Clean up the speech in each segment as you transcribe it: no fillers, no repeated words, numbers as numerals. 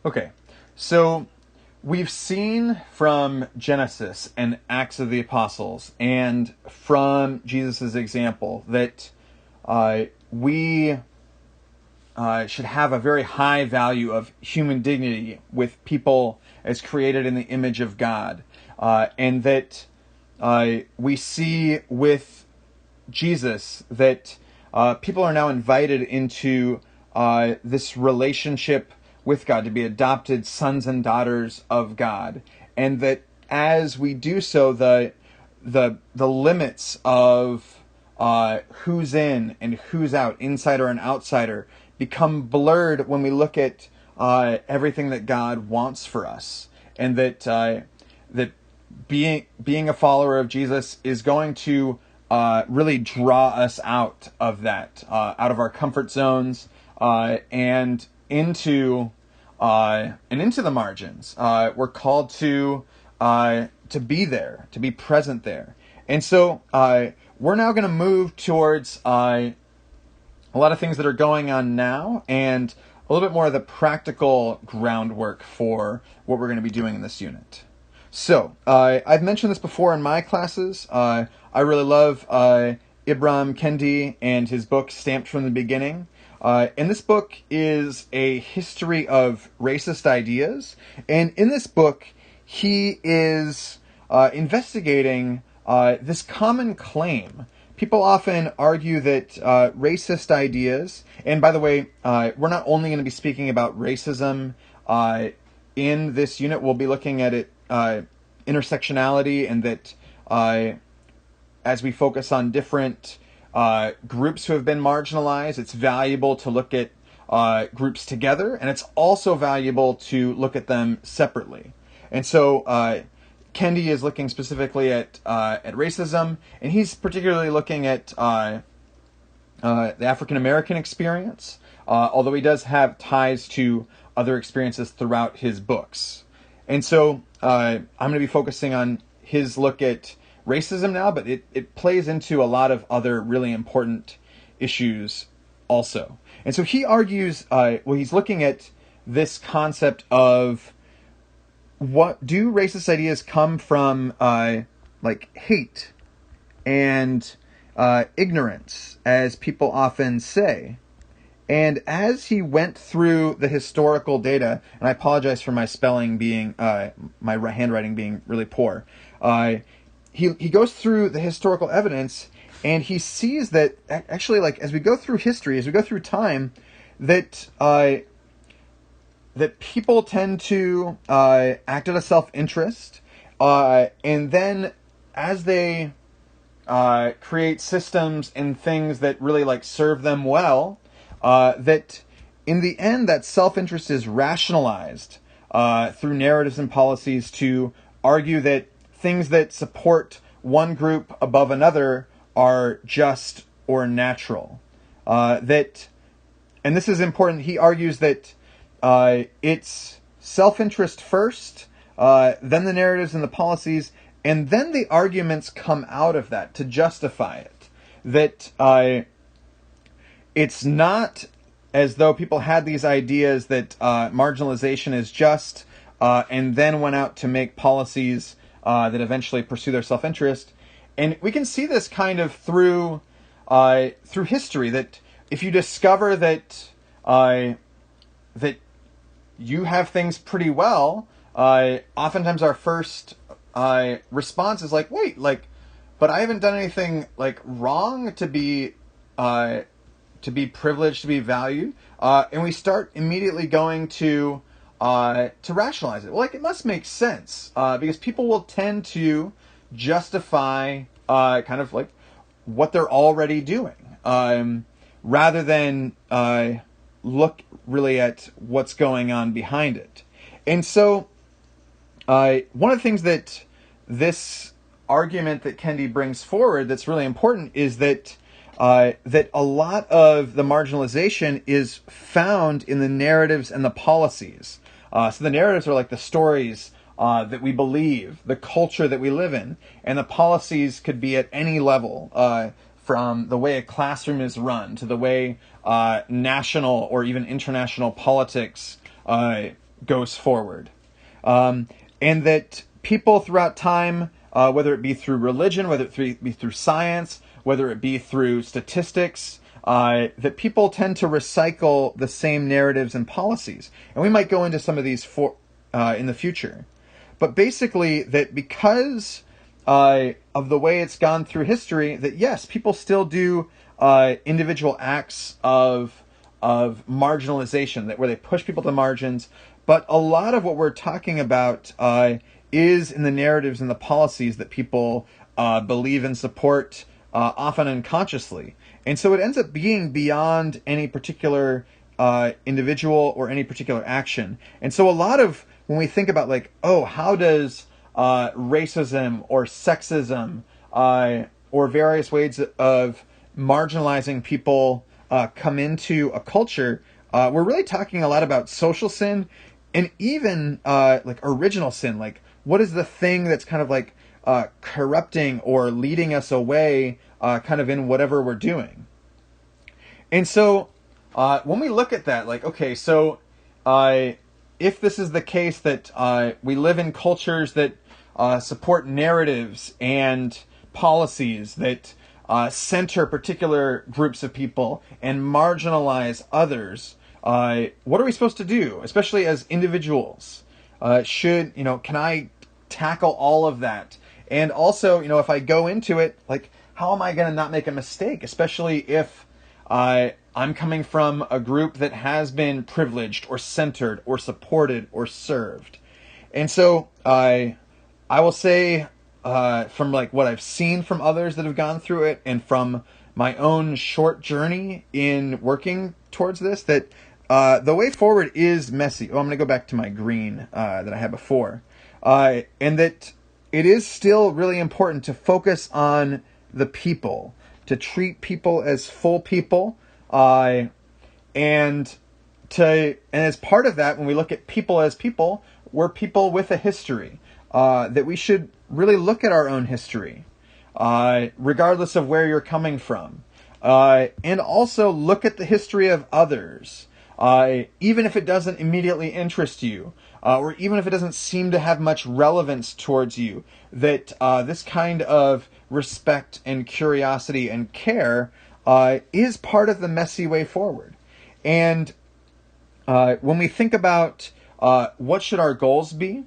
Okay, so we've seen from Genesis and Acts of the Apostles and from Jesus' example that we should have a very high value of human dignity with people as created in the image of God. And that we see with Jesus that people are now invited into this relationship with God, to be adopted sons and daughters of God, and that as we do so, the limits of who's in and who's out, insider and outsider, become blurred when we look at everything that God wants for us, and that that being a follower of Jesus is going to really draw us out of that, out of our comfort zones, and into the margins. We're called to be there, to be present there, and so we're now going to move towards a lot of things that are going on now, and a little bit more of the practical groundwork for what we're going to be doing in this unit. So, I've mentioned this before in my classes. I really love Ibram Kendi and his book, Stamped from the Beginning. And this book is a history of racist ideas. And in this book, he is investigating this common claim. People often argue that racist ideas, and by the way, we're not only going to be speaking about racism in this unit, we'll be looking at it intersectionality, and that as we focus on different groups who have been marginalized, it's valuable to look at groups together, and it's also valuable to look at them separately. And so Kendi is looking specifically at racism, and he's particularly looking at the African American experience, although he does have ties to other experiences throughout his books. And so I'm going to be focusing on his look at racism now, but it plays into a lot of other really important issues also. And so he argues, he's looking at this concept of, what do racist ideas come from, like hate and ignorance, as people often say. And as he went through the historical data, and I apologize for my spelling being, my handwriting being really poor, he goes through the historical evidence, and he sees that actually, like, as we go through history, as we go through time, that that people tend to act out of self-interest, and then as they create systems and things that really like serve them well, that in the end that self-interest is rationalized through narratives and policies to argue that things that support one group above another are just or natural. And this is important, he argues that it's self-interest first, then the narratives and the policies, and then the arguments come out of that to justify it. That it's not as though people had these ideas that marginalization is just, and then went out to make policies that eventually pursue their self-interest. And we can see this kind of through history, that if you discover that that you have things pretty well, oftentimes our first response is like, wait, like, but I haven't done anything like wrong to be privileged, to be valued, and we start immediately going to rationalize it. Well, like, it must make sense, because people will tend to justify kind of like what they're already doing, rather than look really at what's going on behind it. And so one of the things that this argument that Kendi brings forward that's really important is that that a lot of the marginalization is found in the narratives and the policies. So the narratives are like the stories that we believe, the culture that we live in, and the policies could be at any level, from the way a classroom is run to the way national or even international politics goes forward. And that people throughout time, whether it be through religion, whether it be through science, whether it be through statistics, that people tend to recycle the same narratives and policies. And we might go into some of these in the future. But basically, that because of the way it's gone through history, that yes, people still do individual acts of marginalization, that where they push people to margins. But a lot of what we're talking about is in the narratives and the policies that people believe and support, often unconsciously. And so it ends up being beyond any particular individual or any particular action. And so a lot of when we think about like, oh, how does racism or sexism or various ways of marginalizing people come into a culture, we're really talking a lot about social sin and even like original sin. Like, what is the thing that's kind of like corrupting or leading us away kind of in whatever we're doing? And so when we look at that, like, okay, so if this is the case that we live in cultures that support narratives and policies that center particular groups of people and marginalize others, what are we supposed to do, especially as individuals? Can I tackle all of that? And also, if I go into it, like, how am I going to not make a mistake, especially if I'm coming from a group that has been privileged or centered or supported or served? And so I will say, from like what I've seen from others that have gone through it and from my own short journey in working towards this, that the way forward is messy. Oh, I'm going to go back to my green that I had before. And that it is still really important to focus on the people, to treat people as full people. And as part of that, when we look at people as people, we're people with a history. That we should really look at our own history, regardless of where you're coming from. And also look at the history of others, even if it doesn't immediately interest you, or even if it doesn't seem to have much relevance towards you, that this kind of respect and curiosity and care is part of the messy way forward. And when we think about what should our goals be,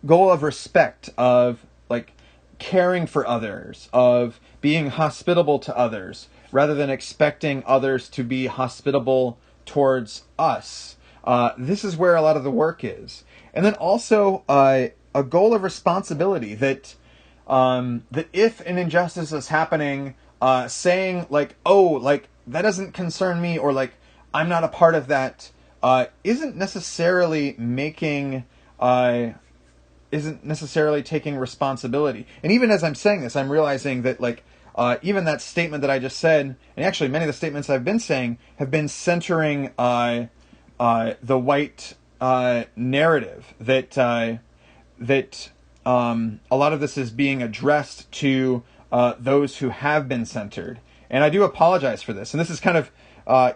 goal of respect, of like caring for others, of being hospitable to others, rather than expecting others to be hospitable towards us. This is where a lot of the work is. And then also a goal of responsibility, that that if an injustice is happening, saying like, oh, like that doesn't concern me, or like I'm not a part of that, isn't necessarily taking responsibility. And even as I'm saying this, I'm realizing that like even that statement that I just said, and actually many of the statements I've been saying have been centering the white narrative, that a lot of this is being addressed to those who have been centered. And I do apologize for this. And this is kind of,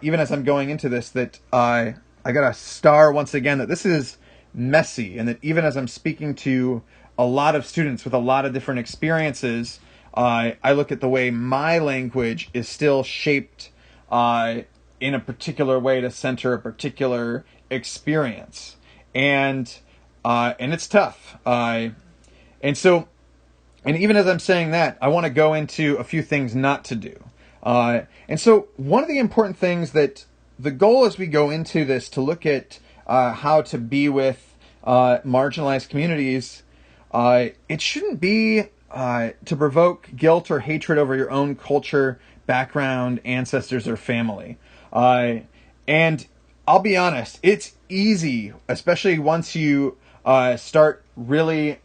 even as I'm going into this, that I got a star once again, that this is messy, and that even as I'm speaking to a lot of students with a lot of different experiences, I look at the way my language is still shaped in a particular way to center a particular experience. And it's tough. And even as I'm saying that, I want to go into a few things not to do. And so one of the important things that the goal as we go into this to look at how to be with marginalized communities, it shouldn't be to provoke guilt or hatred over your own culture, background, ancestors, or family. And I'll be honest, it's easy, especially once you start really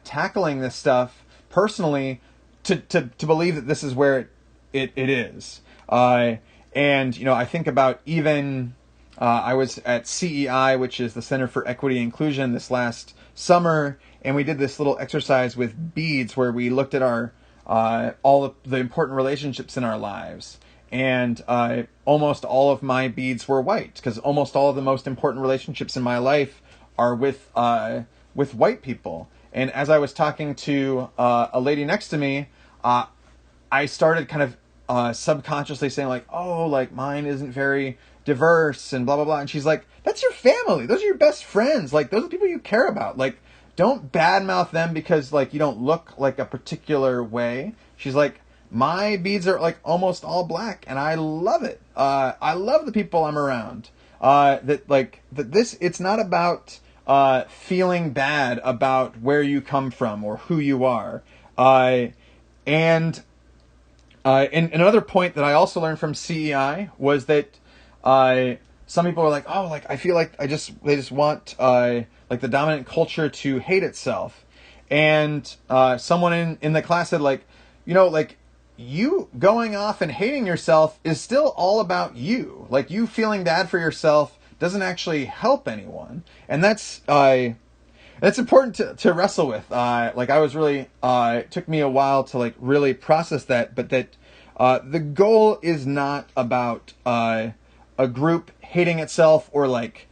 tackling this stuff personally, to believe that this is where it is. And, I think about even, I was at CEI, which is the Center for Equity and Inclusion, this last summer, and we did this little exercise with beads where we looked at our all the important relationships in our lives. and almost all of my beads were white, because almost all of the most important relationships in my life are with white people. And as I was talking to a lady next to me, I started kind of subconsciously saying like, oh, like mine isn't very diverse and blah, blah, blah. And she's like, that's your family. Those are your best friends. Like, those are the people you care about. Like, don't badmouth them because like you don't look like a particular way. She's like, my beads are like almost all black and I love it. I love the people I'm around. It's not about feeling bad about where you come from or who you are. And another point that I also learned from CEI was that some people are like, oh, like I feel like they just want like the dominant culture to hate itself. And someone in the class said like, like you going off and hating yourself is still all about you. Like you feeling bad for yourself doesn't actually help anyone. And that's important to wrestle with. Like I was really, it took me a while to like really process that, but that the goal is not about a group hating itself or like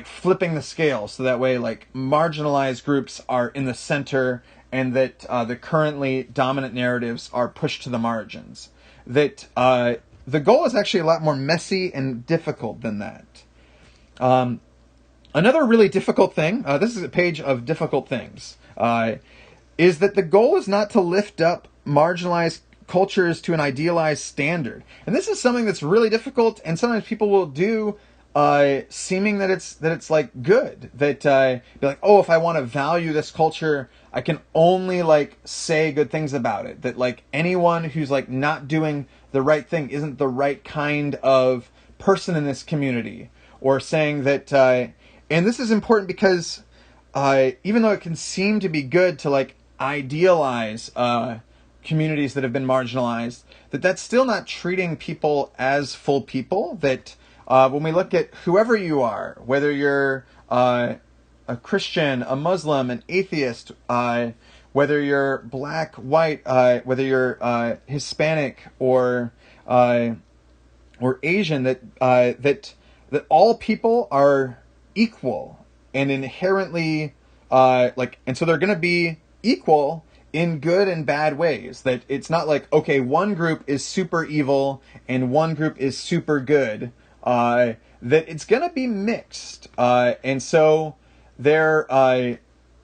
flipping the scale so that way like marginalized groups are in the center and that the currently dominant narratives are pushed to the margins. That the goal is actually a lot more messy and difficult than that. Another really difficult thing, this is a page of difficult things, is that the goal is not to lift up marginalized cultures to an idealized standard. And this is something that's really difficult, and sometimes people will do seeming that it's like good. That be like, oh, if I want to value this culture, I can only like say good things about it. That like anyone who's like not doing the right thing isn't the right kind of person in this community. Or saying that, and this is important because even though it can seem to be good to like idealize communities that have been marginalized, that's still not treating people as full people. That when we look at whoever you are, whether you're a Christian, a Muslim, an atheist, whether you're black, white, whether you're Hispanic or Asian, that all people are equal and inherently and so they're going to be equal in good and bad ways. That it's not like, okay, one group is super evil and one group is super good. That it's going to be mixed. And so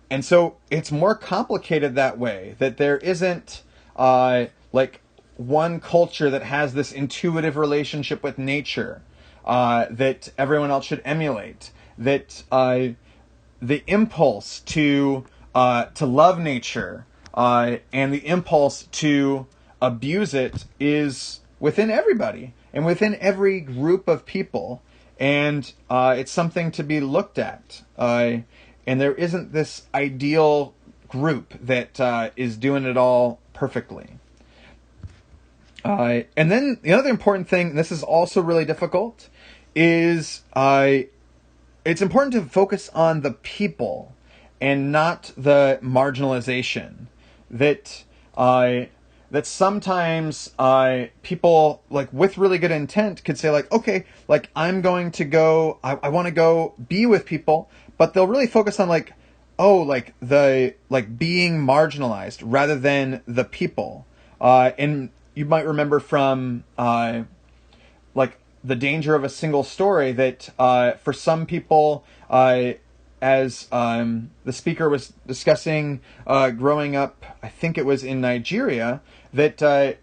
it's more complicated that way. That there isn't like one culture that has this intuitive relationship with nature that everyone else should emulate. That the impulse to love nature and the impulse to abuse it is within everybody and within every group of people, and it's something to be looked at. And there isn't this ideal group that is doing it all perfectly. And then the other important thing, and this is also really difficult, is it's important to focus on the people and not the marginalization. That sometimes people like with really good intent could say like, okay, like I'm going to go, I want to go be with people, but they'll really focus on like, oh, like the like being marginalized rather than the people. And you might remember from like the danger of a single story that for some people, as the speaker was discussing growing up, I think it was in Nigeria, that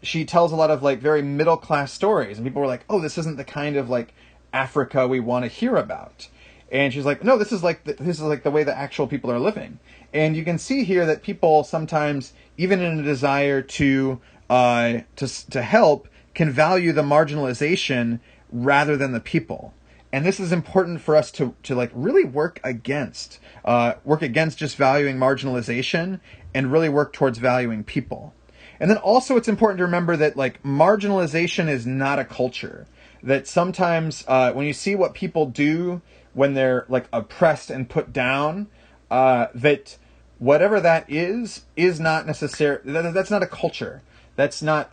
she tells a lot of like very middle class stories, and people were like, oh, this isn't the kind of like Africa we want to hear about. And she's like, no, this is like the way the actual people are living. And you can see here that people sometimes, even in a desire to help, can value the marginalization rather than the people. And this is important for us to like really work against just valuing marginalization and really work towards valuing people. And then also it's important to remember that like marginalization is not a culture. That sometimes when you see what people do when they're like oppressed and put down, that whatever that is not necessary. That's not a culture. That's not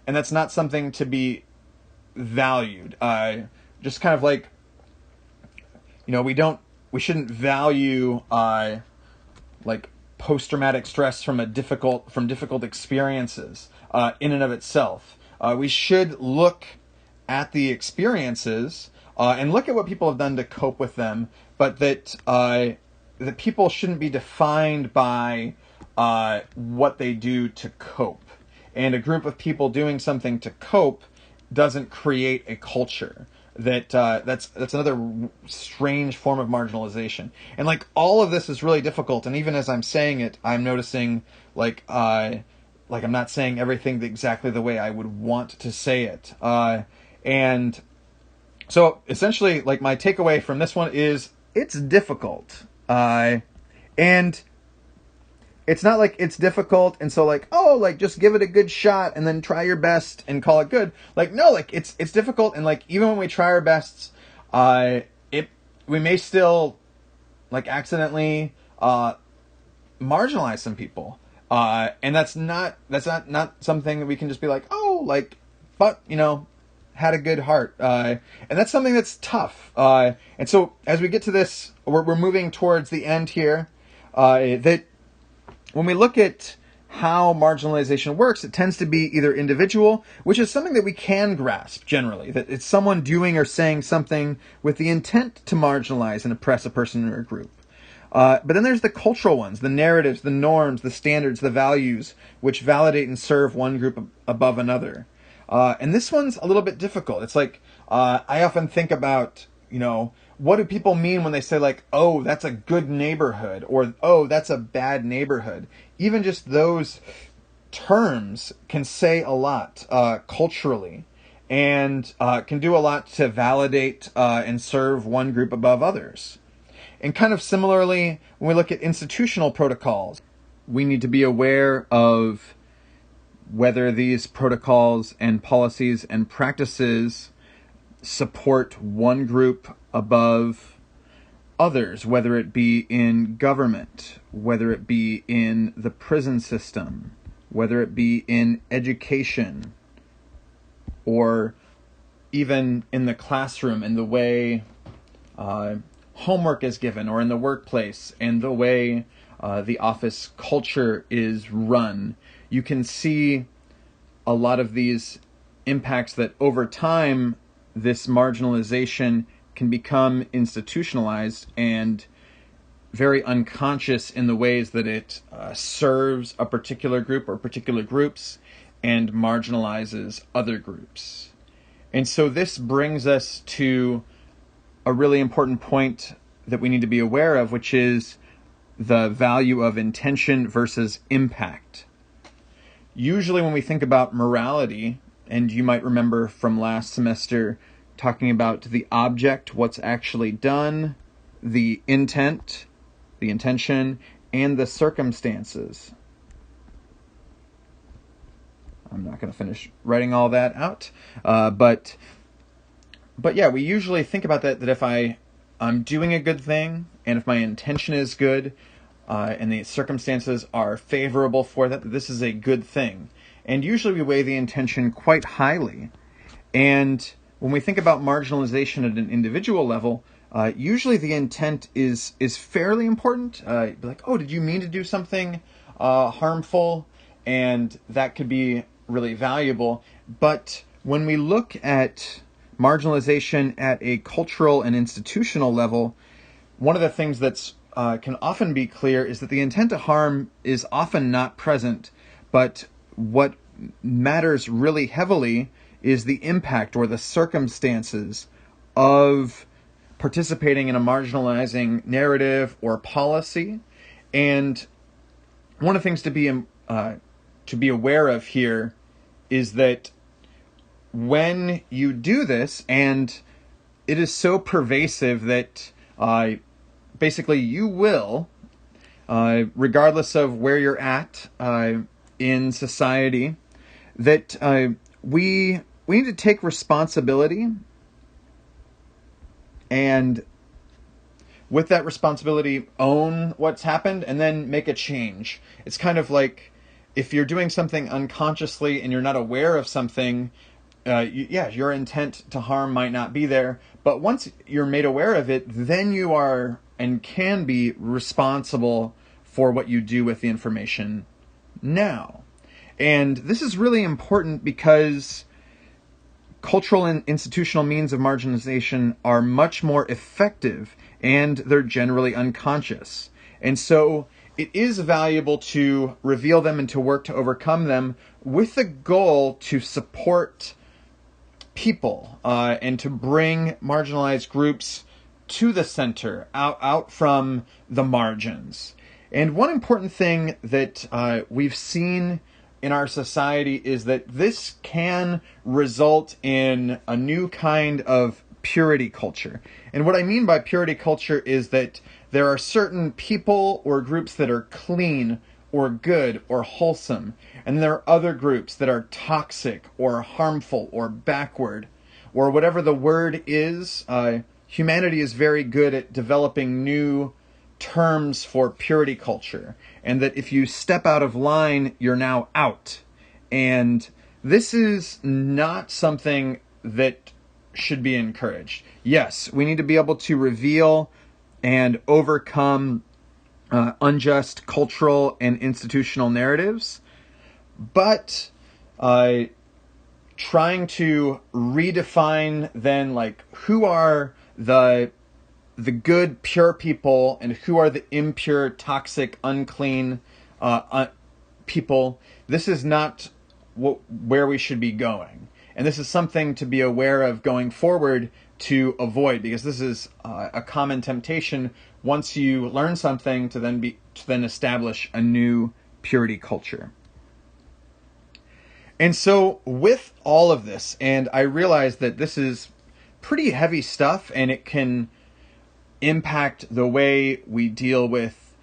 and that's not something to be valued. Just kind of like, we shouldn't value like post-traumatic stress from difficult experiences in and of itself. We should look at the experiences and look at what people have done to cope with them, but that people shouldn't be defined by what they do to cope. And a group of people doing something to cope doesn't create a culture. That's another strange form of marginalization. And like all of this is really difficult. And even as I'm saying it, I'm noticing like I'm not saying everything exactly the way I would want to say it. And so essentially, like my takeaway from this one is it's difficult. And it's not like it's difficult and so like, oh, like just give it a good shot and then try your best and call it good. Like, no, like it's difficult, and like even when we try our best, we may still like accidentally marginalize some people. And that's not something that we can just be like, oh, like, but had a good heart. And that's something that's tough. And so as we get to this, we're moving towards the end here, that when we look at how marginalization works, it tends to be either individual, which is something that we can grasp generally, that it's someone doing or saying something with the intent to marginalize and oppress a person or a group. But then there's the cultural ones, the narratives, the norms, the standards, the values, which validate and serve one group above another. And this one's a little bit difficult. It's like, I often think about, what do people mean when they say like, oh, that's a good neighborhood, or oh, that's a bad neighborhood? Even just those terms can say a lot culturally, and can do a lot to validate and serve one group above others. And kind of similarly, when we look at institutional protocols, we need to be aware of whether these protocols and policies and practices support one group above others, whether it be in government, whether it be in the prison system, whether it be in education, or even in the classroom, in the way homework is given, or in the workplace, and the way the office culture is run. You can see a lot of these impacts that over time this marginalization can become institutionalized and very unconscious in the ways that it serves a particular group or particular groups and marginalizes other groups. And so this brings us to a really important point that we need to be aware of, which is the value of intention versus impact. Usually when we think about morality, and you might remember from last semester talking about the object, what's actually done, the intent, the intention, and the circumstances. I'm not going to finish writing all that out, but yeah, we usually think about that if I'm doing a good thing, and if my intention is good, and the circumstances are favorable for that, this is a good thing. And usually we weigh the intention quite highly. And when we think about marginalization at an individual level, usually the intent is fairly important. Like, oh, did you mean to do something harmful? And that could be really valuable. But when we look at marginalization at a cultural and institutional level, one of the things that's can often be clear is that the intent to harm is often not present, but what matters really heavily is the impact or the circumstances of participating in a marginalizing narrative or policy. And one of the things to be aware of here is that when you do this, and it is so pervasive that basically you will, regardless of where you're at in society, that we need to take responsibility, and with that responsibility own what's happened and then make a change. It's kind of like if you're doing something unconsciously and you're not aware of something, your intent to harm might not be there. But once you're made aware of it, then you are and can be responsible for what you do with the information now. And this is really important because cultural and institutional means of marginalization are much more effective, and they're generally unconscious. And so it is valuable to reveal them and to work to overcome them with the goal to support people and to bring marginalized groups to the center, out from the margins. And one important thing that we've seen in our society is that this can result in a new kind of purity culture. And what I mean by purity culture is that there are certain people or groups that are clean or good or wholesome, and there are other groups that are toxic or harmful or backward, or whatever the word is. Humanity is very good at developing new terms for purity culture, and that if you step out of line, you're now out. And this is not something that should be encouraged. Yes, we need to be able to reveal and overcome unjust cultural and institutional narratives, but trying to redefine then, like, who are the good, pure people and who are the impure, toxic, unclean people. This is not where we should be going. And this is something to be aware of going forward to avoid, because this is a common temptation once you learn something to then establish a new purity culture. And so with all of this, and I realize that this is pretty heavy stuff, and it can impact the way we deal with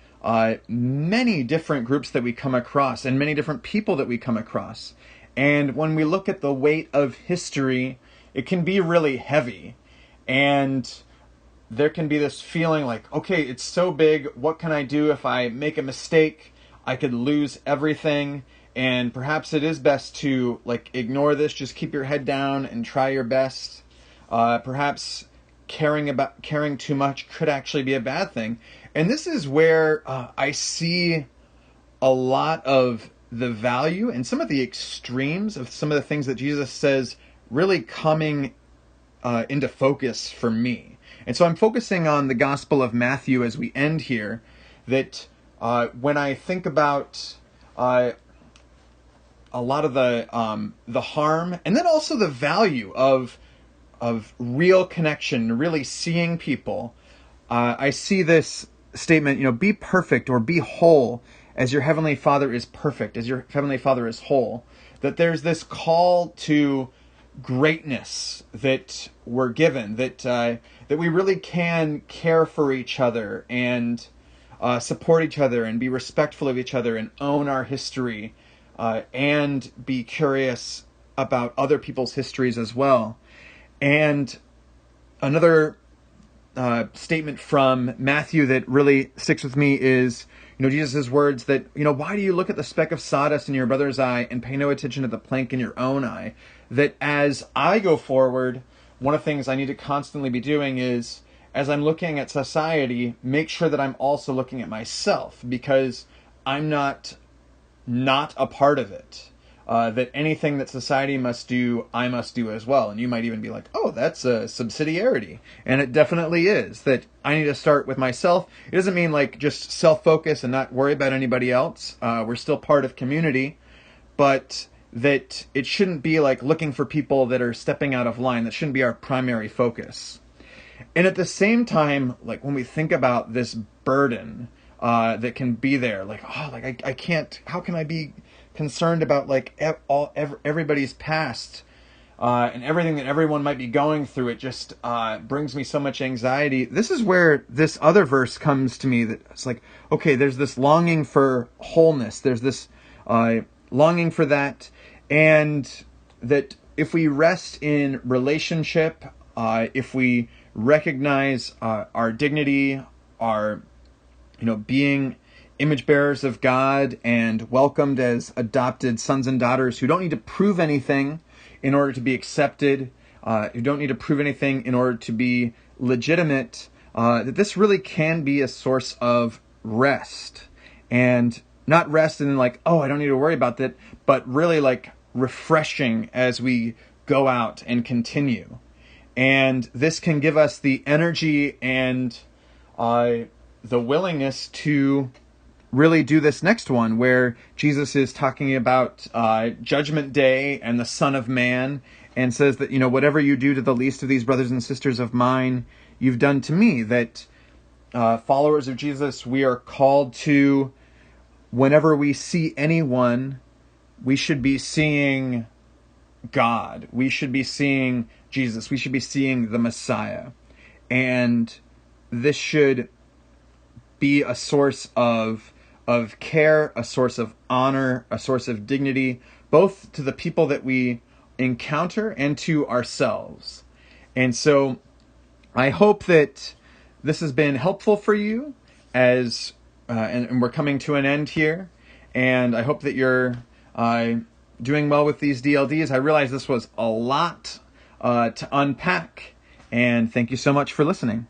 many different groups that we come across and many different people that we come across. And when we look at the weight of history, it can be really heavy. And there can be this feeling like, okay, it's so big. What can I do if I make a mistake? I could lose everything. And perhaps it is best to ignore this. Just keep your head down and try your best. Perhaps caring too much could actually be a bad thing. And this is where I see a lot of the value and some of the extremes of some of the things that Jesus says really coming into focus for me. And so I'm focusing on the Gospel of Matthew as we end here, that when I think about a lot of the harm and then also the value of real connection, really seeing people, I see this statement, be perfect or be whole as your Heavenly Father is perfect, as your Heavenly Father is whole. That there's this call to greatness that we're given, that we really can care for each other and support each other and be respectful of each other and own our history and be curious about other people's histories as well. And another statement from Matthew that really sticks with me is, Jesus' words that, why do you look at the speck of sawdust in your brother's eye and pay no attention to the plank in your own eye? That as I go forward, one of the things I need to constantly be doing is, as I'm looking at society, make sure that I'm also looking at myself, because I'm not a part of it. That anything that society must do, I must do as well. And you might even be like, oh, that's a subsidiarity. And it definitely is, that I need to start with myself. It doesn't mean just self-focus and not worry about anybody else. We're still part of community, but that it shouldn't be looking for people that are stepping out of line. That shouldn't be our primary focus. And at the same time, when we think about this burden that can be there, I can't, how can I be concerned about everybody's past and everything that everyone might be going through? It just brings me so much anxiety. This is where this other verse comes to me, that it's okay, there's this longing for wholeness, there's this longing for that, and that if we rest in relationship, if we recognize our dignity, our being image bearers of God and welcomed as adopted sons and daughters who don't need to prove anything in order to be accepted, who don't need to prove anything in order to be legitimate, that this really can be a source of rest. And not rest in like, oh, I don't need to worry about that, but really like refreshing as we go out and continue. And this can give us the energy and the willingness to really do this next one, where Jesus is talking about Judgment Day and the Son of Man, and says that, whatever you do to the least of these brothers and sisters of mine, you've done to me. That followers of Jesus, we are called to, whenever we see anyone, we should be seeing God. We should be seeing Jesus. We should be seeing the Messiah. And this should be a source of care, a source of honor, a source of dignity, both to the people that we encounter and to ourselves. And so I hope that this has been helpful for you as and we're coming to an end here. And I hope that you're doing well with these DLDs. I realize this was a lot to unpack. And thank you so much for listening.